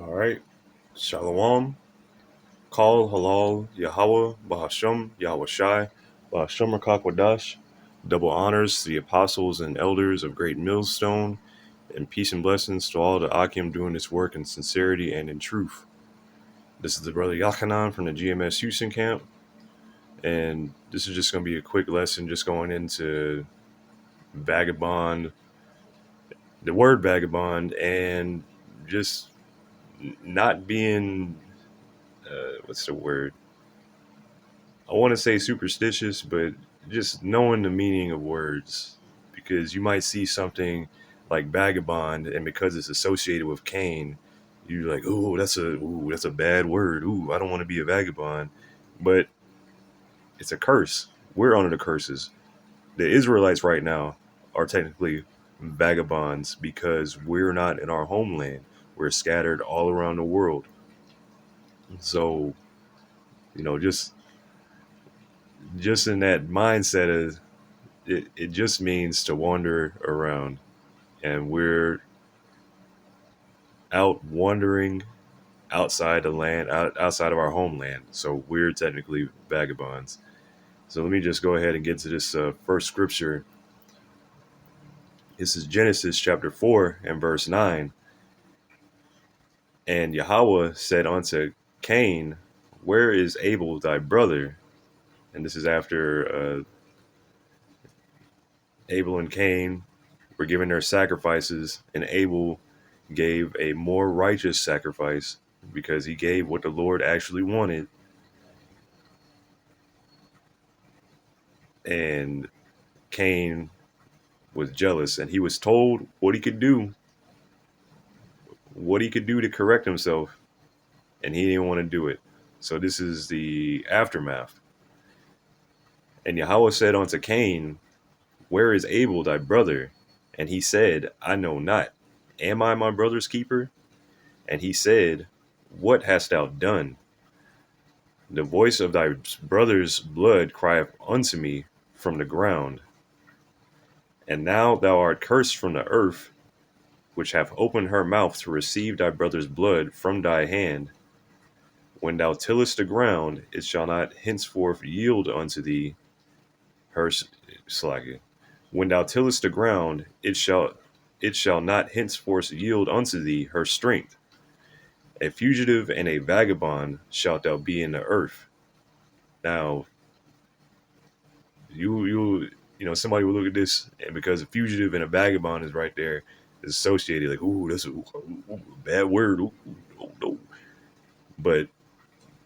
All right. Shalom. Kal Halal Yahweh Bahasham Yahweh Shai Bahasham Rakakwadash. Double honors to the apostles and elders of Great Millstone, and peace and blessings to all the Akim doing this work in sincerity and in truth. This is the brother Yachanan from the GMS Houston camp, and this is just going to be a quick lesson just going into Vagabond, the word Vagabond, and just not being, what's the word? I want to say superstitious, but just knowing the meaning of words, because you might see something like vagabond, and because it's associated with Cain, you're like, that's a bad word. Ooh, I don't want to be a vagabond, but it's a curse. We're under the curses. The Israelites right now are technically vagabonds because we're not in our homeland. We're scattered all around the world. So, just in that mindset of it just means to wander around, and we're out wandering outside the land, outside of our homeland, so we're technically vagabonds. So let me just go ahead and get to this first scripture. This is Genesis chapter 4 and verse 9. And Yahweh said unto Cain, where is Abel thy brother? And this is after Abel and Cain were given their sacrifices, and Abel gave a more righteous sacrifice because he gave what the Lord actually wanted. And Cain was jealous, and he was told what he could do to correct himself, and he didn't want to do it. So this is the aftermath. And Yahweh said unto Cain, where is Abel thy brother? And he said, I know not. Am I my brother's keeper? And he said, what hast thou done? The voice of thy brother's blood crieth unto me from the ground. And now thou art cursed from the earth, which hath opened her mouth to receive thy brother's blood from thy hand. When thou tillest the ground, it shall not henceforth yield unto thee her slacking. When thou tillest the ground, it shall not henceforth yield unto thee her strength. A fugitive and a vagabond shalt thou be in the earth. Now, somebody will look at this, and because a fugitive and a vagabond is right there, is associated like, ooh, that's a bad word. Ooh, no. But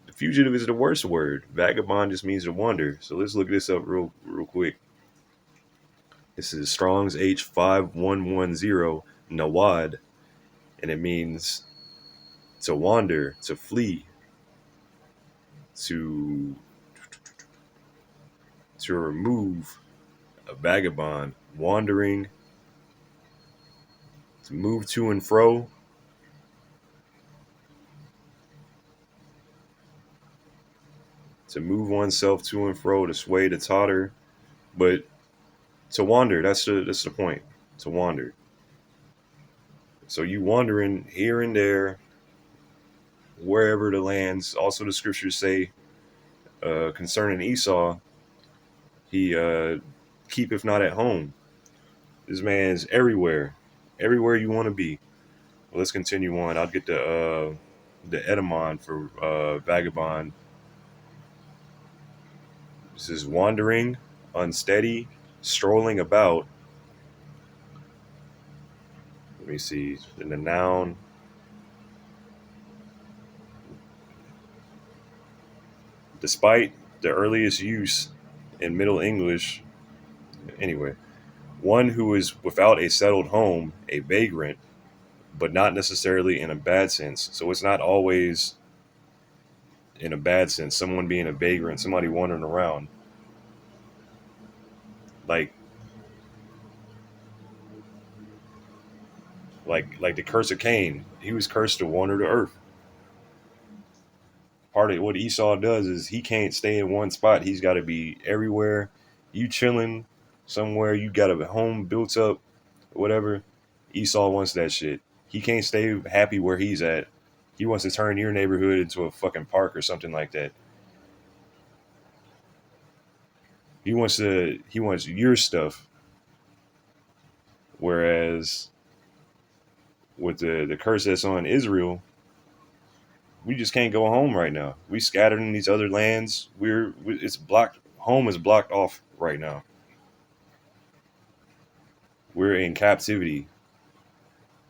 the fugitive is the worst word. Vagabond just means to wander. So let's look this up real quick. This is Strong's H5110 Nawad, and it means to wander, to flee, to remove. A vagabond, wandering, to move to and fro, to move oneself to and fro, to sway, to totter, but to wander. That's the point. To wander. So you wandering here and there, wherever the lands. Also, the scriptures say concerning Esau, he keepeth not at home. This man is everywhere you want to be. Well, let's continue on. I'll get the etymon for vagabond. This is wandering, unsteady, strolling about. Let me see. In the noun, despite the earliest use in Middle English, anyway, one who is without a settled home, a vagrant, but not necessarily in a bad sense. So it's not always in a bad sense. Someone being a vagrant, somebody wandering around, like like the curse of Cain. He was cursed to wander the earth. Part of what Esau does is he can't stay in one spot. He's got to be everywhere. You chilling somewhere, you got a home built up, whatever. Esau wants that shit. He can't stay happy where he's at. He wants to turn your neighborhood into a fucking park or something like that. He wants your stuff. Whereas with the curse that's on Israel, we just can't go home right now. We scattered in these other lands. It's blocked. Home is blocked off right now. We're in captivity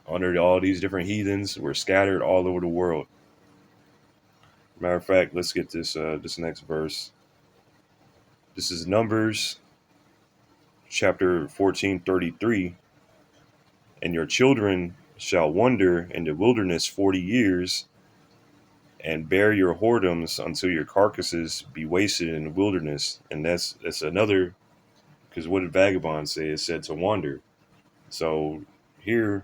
under all these different heathens. We're scattered all over the world. Matter of fact, let's get this next verse. This is Numbers chapter 14:33. And your children shall wander in the wilderness 40 years, and bear your whoredoms until your carcasses be wasted in the wilderness. And that's another, because what did Vagabond say? It said to wander. So here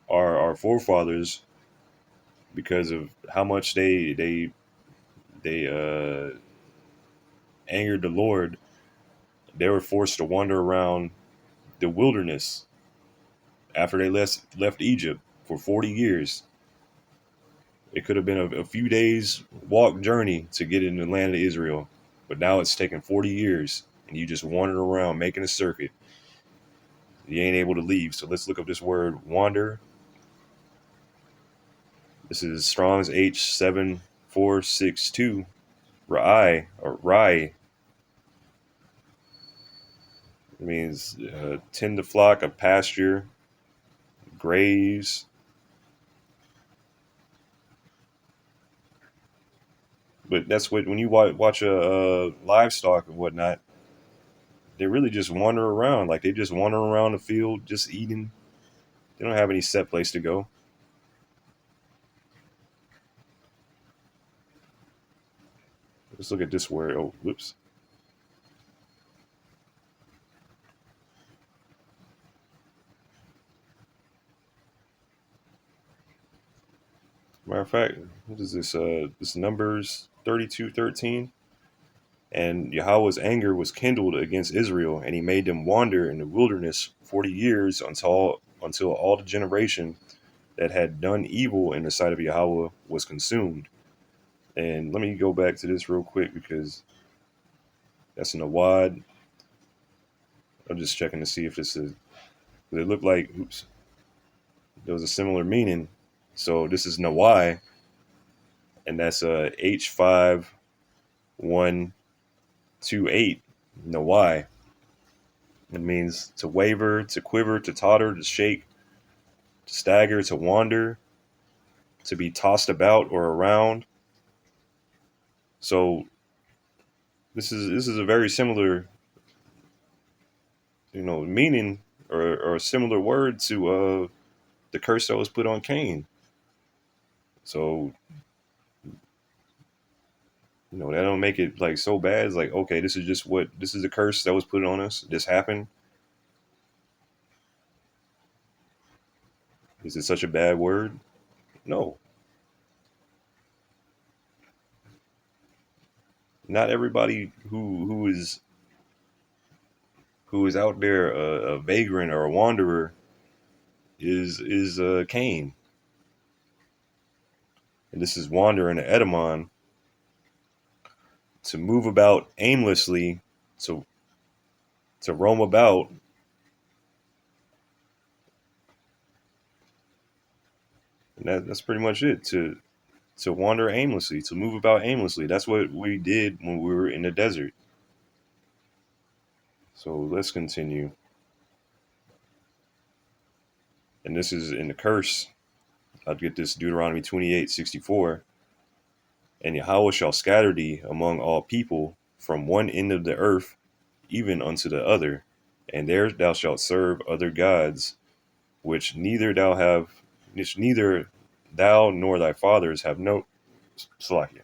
are our forefathers, because of how much they angered the Lord, they were forced to wander around the wilderness after they left Egypt for 40 years. It could have been a few days walk journey to get in the land of Israel, but now it's taken 40 years, and you just wandered around making a circuit. You ain't able to leave. So let's look up this word wander. This is Strong's H7462. Rai, or Rai, means tend the flock of pasture, graze. But that's what, when you watch a livestock and whatnot, they really just wander around. Like they just wander around the field, just eating. They don't have any set place to go. Let's look at this word. Oh, whoops. Matter of fact, what is this? This Numbers 32:13. And Yahweh's anger was kindled against Israel, and he made them wander in the wilderness 40 years until all the generation that had done evil in the sight of Yahweh was consumed. And let me go back to this real quick because that's in the Wad. I'm just checking to see if this is. It looked like, oops, there was a similar meaning. So this is Nawai, and that's H5128. Nawai. It means to waver, to quiver, to totter, to shake, to stagger, to wander, to be tossed about or around. So this is a very similar, meaning, or a similar word to the curse that was put on Cain. So that don't make it like so bad. It's like, okay, this is the curse that was put on us. This happened. Is it such a bad word? No. Not everybody who is out there a vagrant or a wanderer is Cain. And this is wander in the Edamon, to move about aimlessly, to roam about. And that's pretty much it. To wander aimlessly, to move about aimlessly. That's what we did when we were in the desert. So let's continue. And this is in the curse. I'll get this Deuteronomy 28:64. And Yahweh shall scatter thee among all people from one end of the earth even unto the other, and there thou shalt serve other gods, which neither thou nor thy fathers have no Salakia,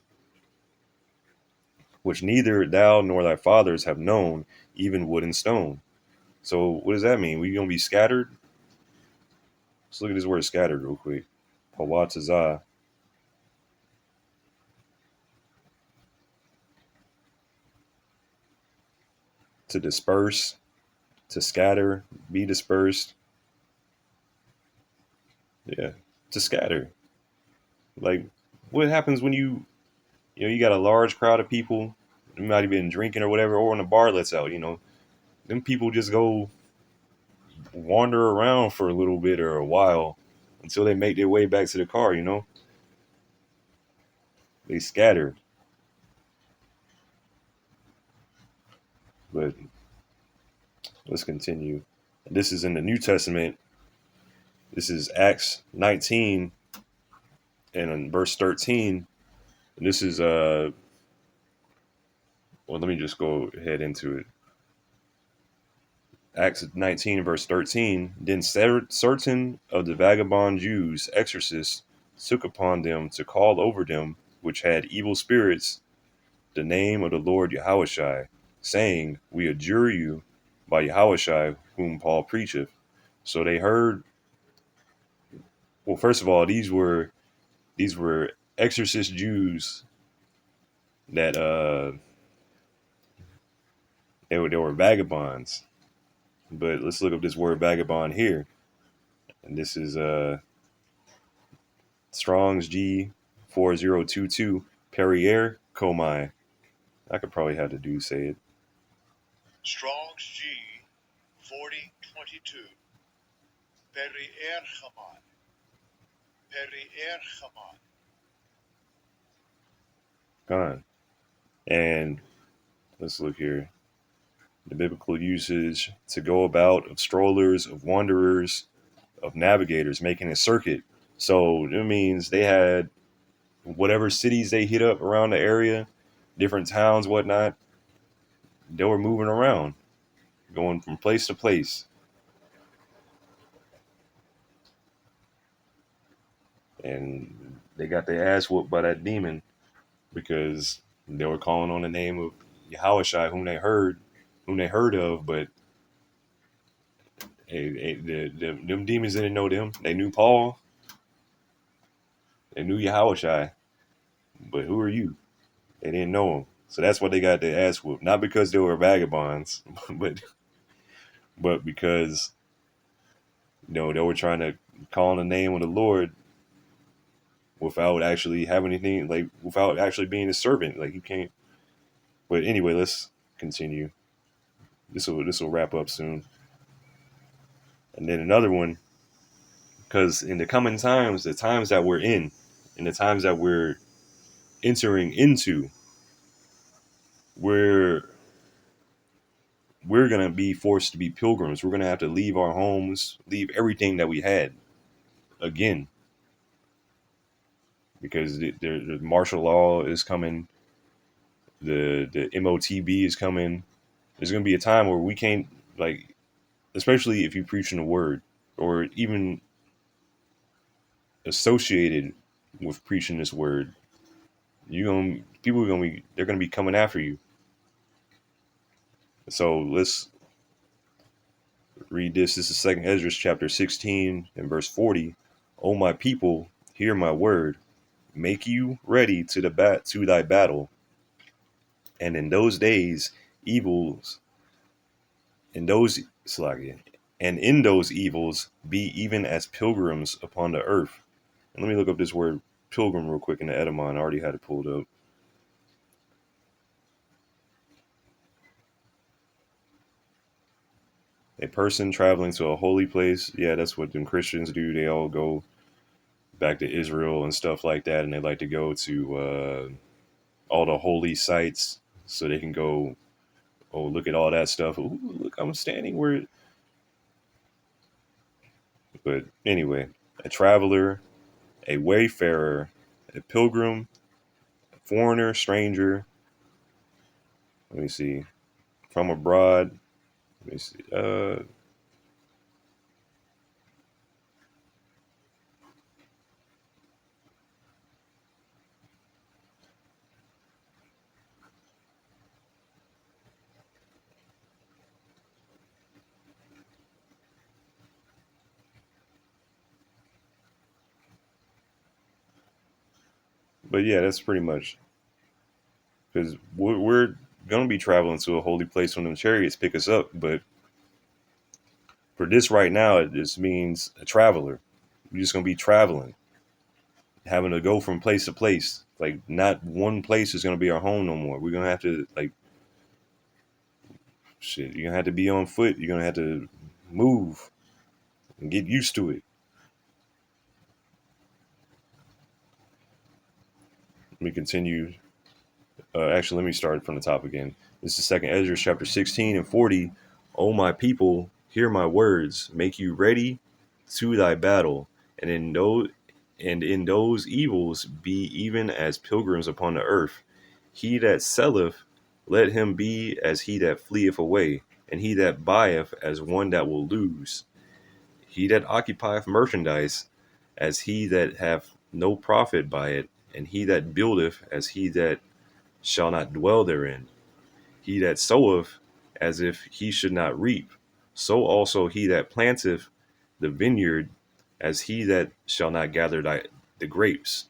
which neither thou nor thy fathers have known, even wood and stone. So what does that mean? We gonna be scattered? Let's look at this word scattered real quick. Pawatazah. To disperse, to scatter, be dispersed. Yeah, to scatter. Like, what happens when you got a large crowd of people, you might have been drinking or whatever, or when the bar lets out, them people just go wander around for a little bit or a while until they make their way back to the car. They scatter. But let's continue. This is in the New Testament. This is Acts 19 and in verse 13. This is well, let me just go ahead into it. Acts 19 verse 13. Then certain of the vagabond Jews, exorcists, took upon them to call over them which had evil spirits the name of the Lord Yahushai, saying, we adjure you by Yahushai whom Paul preacheth. So they heard. Well, first of all, these were exorcist Jews that they were vagabonds. But let's look up this word vagabond here. And this is Strong's G 4022 Perrier Comai. I could probably have the dude say it. Strong's G 4022 Perrier Comai. Perrier Comai. Gone. And let's look here. The biblical usage to go about of strollers, of wanderers, of navigators making a circuit. So it means they had whatever cities they hit up around the area, different towns, whatnot. They were moving around, going from place to place. And they got their ass whooped by that demon because they were calling on the name of Yahushua, whom they heard of, but them demons didn't know them. They knew Paul, they knew Yahushua, but who are you? They didn't know him. So that's why they got their ass whooped. Not because they were vagabonds, but because they were trying to call on the name of the Lord without actually having anything, like without actually being a servant. Like you can't. But anyway, let's continue. This will wrap up soon. And then another one, because in the coming times, the times that we're in, and the times that we're entering into, we're gonna be forced to be pilgrims. We're gonna have to leave our homes, leave everything that we had again, because the martial law is coming, the MOTB is coming. There's gonna be a time where we can't, like, especially if you preach in the word or even associated with preaching this word, they're gonna be coming after you. So let's read this. This is 2nd Ezra chapter 16 and verse 40. O my people, hear my word. Make you ready to thy battle. And in those days, evils, in those and in those evils, be even as pilgrims upon the earth. And let me look up this word pilgrim real quick in the Edamon. I already had it pulled up. A person traveling to a holy place. Yeah, that's what them Christians do. They all go back to Israel and stuff like that, and they like to go to all the holy sites so they can go, oh, look at all that stuff. Ooh, look, I'm standing where. But anyway, a traveler, a wayfarer, a pilgrim, a foreigner, stranger. Let me see. From abroad. Let me see. But yeah, that's pretty much, because we're gonna be traveling to a holy place when them chariots pick us up. But for this right now, it just means a traveler. We're just gonna be traveling. having to go from place to place. Like not one place is gonna be our home no more. We're gonna have to like shit. You're gonna have to be on foot. You're gonna have to move and get used to it. Let me continue. Actually, let me start from the top again. This is Second Ezra chapter 16 and 40. O my people, hear my words. Make you ready to thy battle, and in those evils be even as pilgrims upon the earth. He that selleth, let him be as he that fleeth away, and he that buyeth as one that will lose. He that occupieth merchandise, as he that hath no profit by it, and he that buildeth as he that shall not dwell therein. He that soweth, as if he should not reap, so also he that planteth the vineyard, as he that shall not gather the grapes.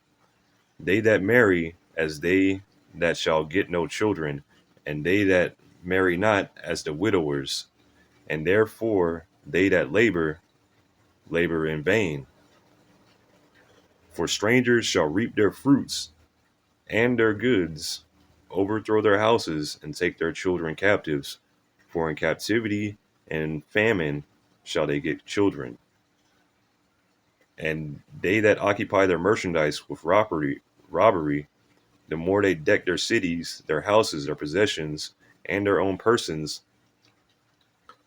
They that marry, as they that shall get no children, and they that marry not, as the widowers. And therefore they that labor, labor in vain. For strangers shall reap their fruits and their goods, overthrow their houses, and take their children captives. For in captivity and famine shall they get children. And they that occupy their merchandise with robbery, the more they deck their cities, their houses, their possessions, and their own persons,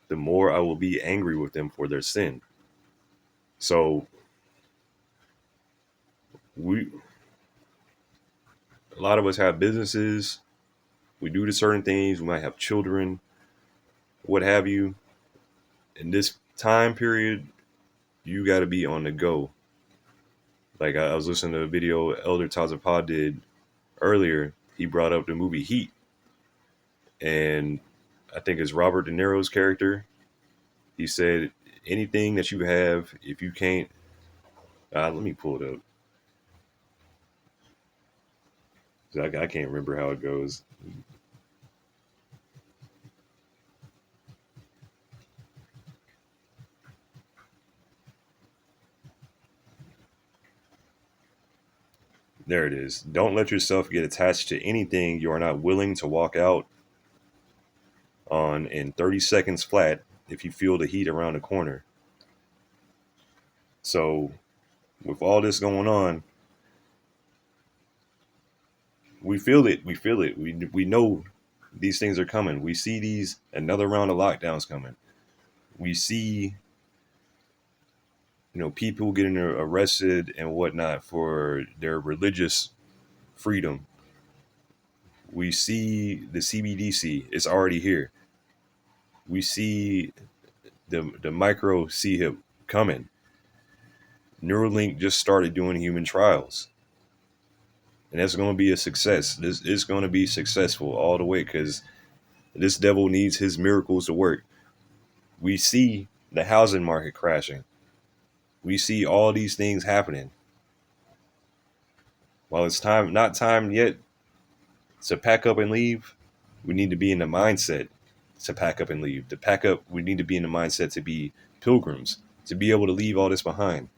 the more I will be angry with them for their sin. So we, a lot of us have businesses. We do the certain things. We might have children, what have you. In this time period, you got to be on the go. Like I was listening to a video Elder Tazapah did earlier. He brought up the movie Heat, and I think it's Robert De Niro's character. He said, anything that you have, if you can't, let me pull it up. I can't remember how it goes. There it is. Don't let yourself get attached to anything you are not willing to walk out on in 30 seconds flat if you feel the heat around the corner. So, with all this going on, we feel it. We feel it. We know these things are coming. We see these another round of lockdowns coming. We see, people getting arrested and whatnot for their religious freedom. We see the CBDC. It's already here. We see the micro C-hip coming. Neuralink just started doing human trials, and that's going to be a success. This is going to be successful all the way because this devil needs his miracles to work. We see the housing market crashing. We see all these things happening. While it's not time yet to pack up and leave, we need to be in the mindset to pack up and leave. To pack up, we need to be in the mindset to be pilgrims, to be able to leave all this behind.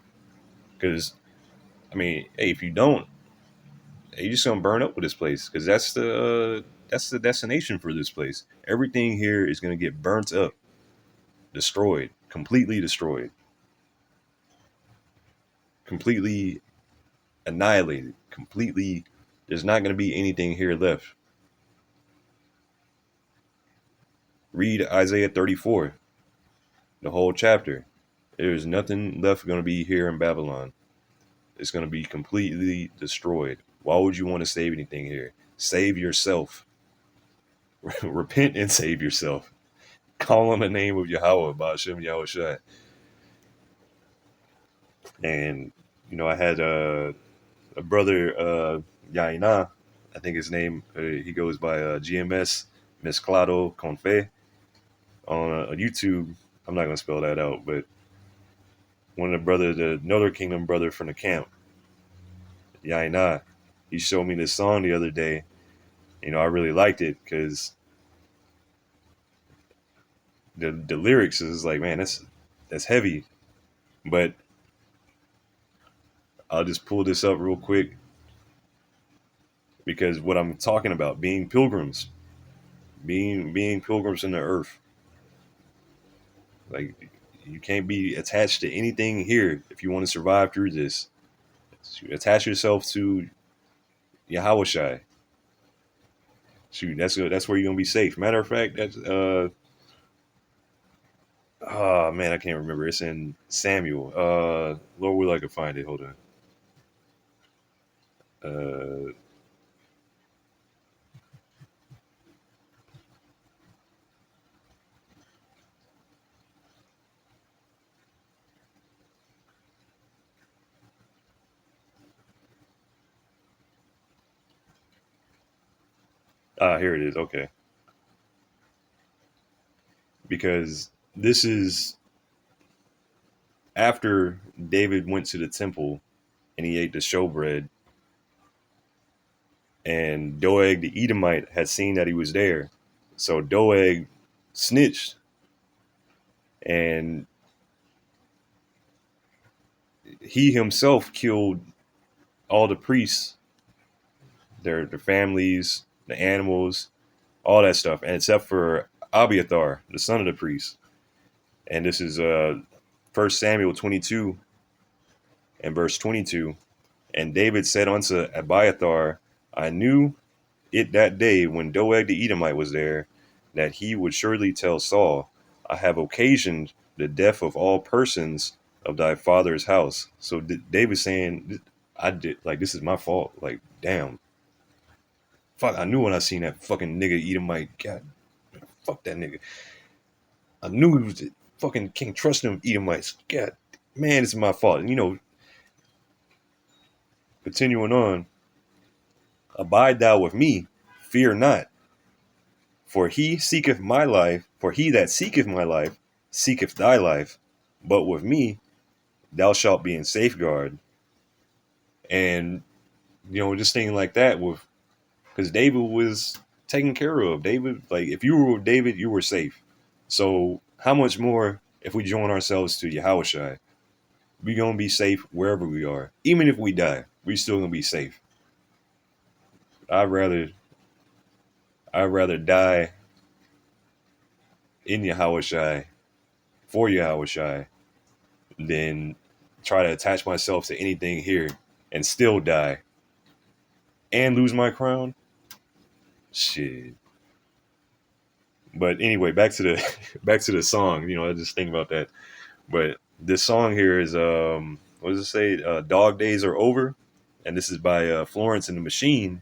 Because, hey, if you don't, you're just gonna burn up with this place. Because that's the destination for this place. Everything here is gonna get burnt up, destroyed, completely destroyed, completely annihilated, completely. There's not gonna be anything here left. Read Isaiah 34, the whole chapter. There's nothing left going to be here in Babylon. It's going to be completely destroyed. Why would you want to save anything here? Save yourself. Repent and save yourself. Call on the name of Yahweh, Ba'ashem Yahushua. And, I had a brother, Yaina, I think his name, he goes by GMS Mezclado Confe on YouTube. I'm not going to spell that out, but one of the brothers, the Northern Kingdom brother from the camp, Yaina, he showed me this song the other day. I really liked it because the lyrics is like, man, that's heavy. But I'll just pull this up real quick because what I'm talking about, being pilgrims, being pilgrims in the earth, like you can't be attached to anything here if you want to survive through this. So attach yourself to Yahweh. Shoot, that's where you're gonna be safe. Matter of fact, that's oh man, I can't remember. It's in Samuel. Lord will I could find it. Hold on. Uh Here it is. Okay. Because this is after David went to the temple and he ate the showbread, and Doeg the Edomite had seen that he was there. So Doeg snitched, and he himself killed all the priests, their families, the animals, all that stuff, and except for Abiathar, the son of the priest. And this is 1 Samuel 22 and verse 22. And David said unto Abiathar, I knew it that day when Doeg the Edomite was there, that he would surely tell Saul, I have occasioned the death of all persons of thy father's house. So David's saying, I did, like, this is my fault. Like, damn. Fuck, I knew when I seen that fucking nigga Edomite. God, fuck that nigga. I knew he was fucking can't trust them Edomites. God, man, it's my fault. And, continuing on, abide thou with me, fear not. For he that seeketh my life, seeketh thy life. But with me, thou shalt be in safeguard. And, just thinking like that because David was taken care of. David, like, if you were with David, you were safe. So how much more if we join ourselves to Yahushua? We're going to be safe wherever we are. Even if we die, we're still going to be safe. I'd rather die in Yahushua for Yahushua than try to attach myself to anything here and still die and lose my crown. Shit. But anyway, back to the back to the song. I just think about that. But this song here is what does it say? Dog Days Are Over, and this is by Florence and the Machine.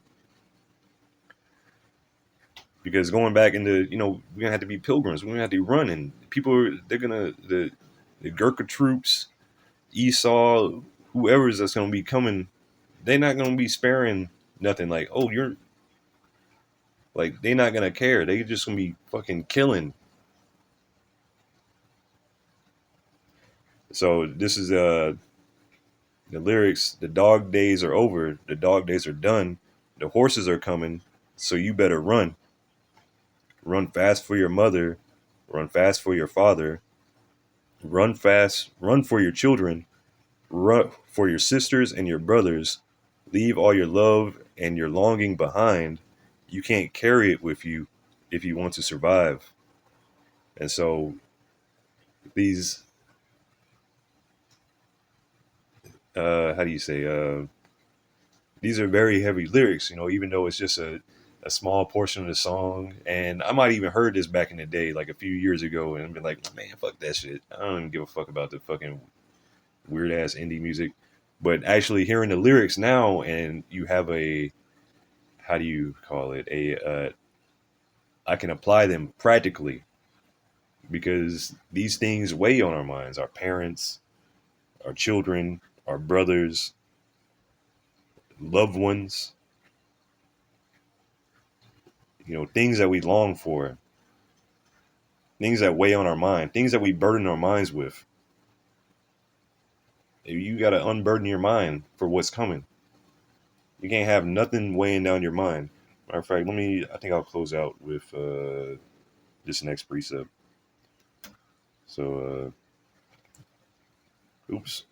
Because going back into, we're gonna have to be pilgrims. We're gonna have to be running. They're gonna the Gurkha troops, Esau, whoever's that's gonna be coming. They're not gonna be sparing nothing. Like, oh, you're like, they're not gonna care. They just gonna be fucking killing. So this is the lyrics. The dog days are over. The dog days are done. The horses are coming. So you better run. Run fast for your mother. Run fast for your father. Run fast. Run for your children. Run for your sisters and your brothers. Leave all your love and your longing behind. You can't carry it with you if you want to survive. And so these, how do you say, these are very heavy lyrics, even though it's just a small portion of the song. And I might even heard this back in the day, like a few years ago, and I've been like, man, fuck that shit. I don't even give a fuck about the fucking weird ass indie music. But actually hearing the lyrics now, and you have how do you call it? I can apply them practically because these things weigh on our minds, our parents, our children, our brothers, loved ones, things that we long for, things that weigh on our mind, things that we burden our minds with. You got to unburden your mind for what's coming. You can't have nothing weighing down your mind. Matter of fact, I think I'll close out with this next precept. So, oops.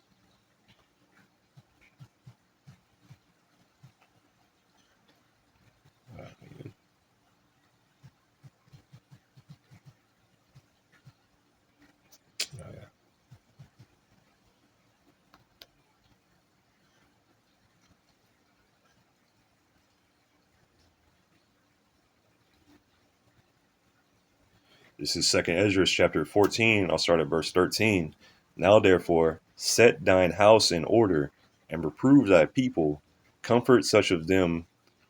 This is Second Ezra chapter 14. I'll start at verse 13. Now therefore, set thine house in order, and reprove thy people, comfort such of them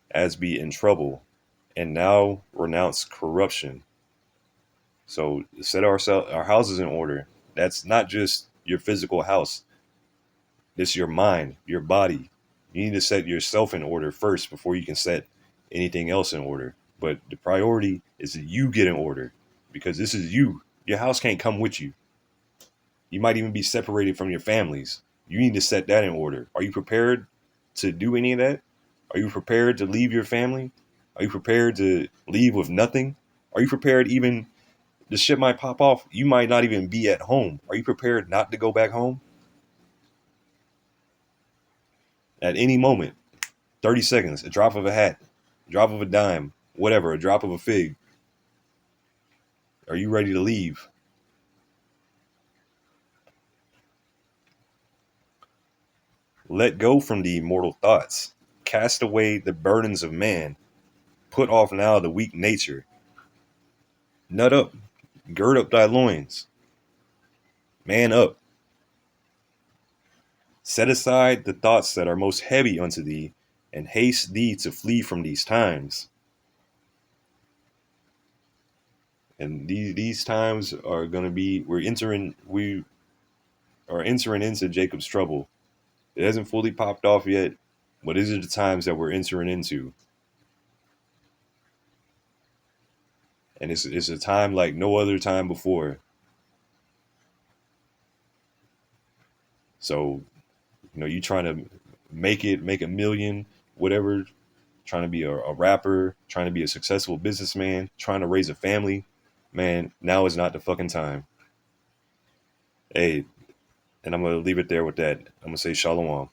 as be in trouble, and now renounce corruption. So set our houses in order. That's not just your physical house. This your mind, your body. You need to set yourself in order first before you can set anything else in order. But the priority is that you get in order, because this is you. Your house can't come with you. You might even be separated from your families. You need to set that in order. Are you prepared to do any of that? Are you prepared to leave your family? Are you prepared to leave with nothing? Are you prepared even the shit might pop off? You might not even be at home. Are you prepared not to go back home? At any moment, 30 seconds, a drop of a hat, a drop of a dime, whatever, a drop of a fig. Are you ready to leave? Let go from the mortal thoughts. Cast away the burdens of man. Put off now the weak nature. Nut up, gird up thy loins. Man up. Set aside the thoughts that are most heavy unto thee, and haste thee to flee from these times. And these times are going to be, we are entering into Jacob's trouble. It hasn't fully popped off yet, but these are the times that we're entering into. And it's a time like no other time before. So, you trying to make a million, whatever, trying to be a rapper, trying to be a successful businessman, trying to raise a family, man, now is not the fucking time. Hey, and I'm going to leave it there with that. I'm going to say shalom.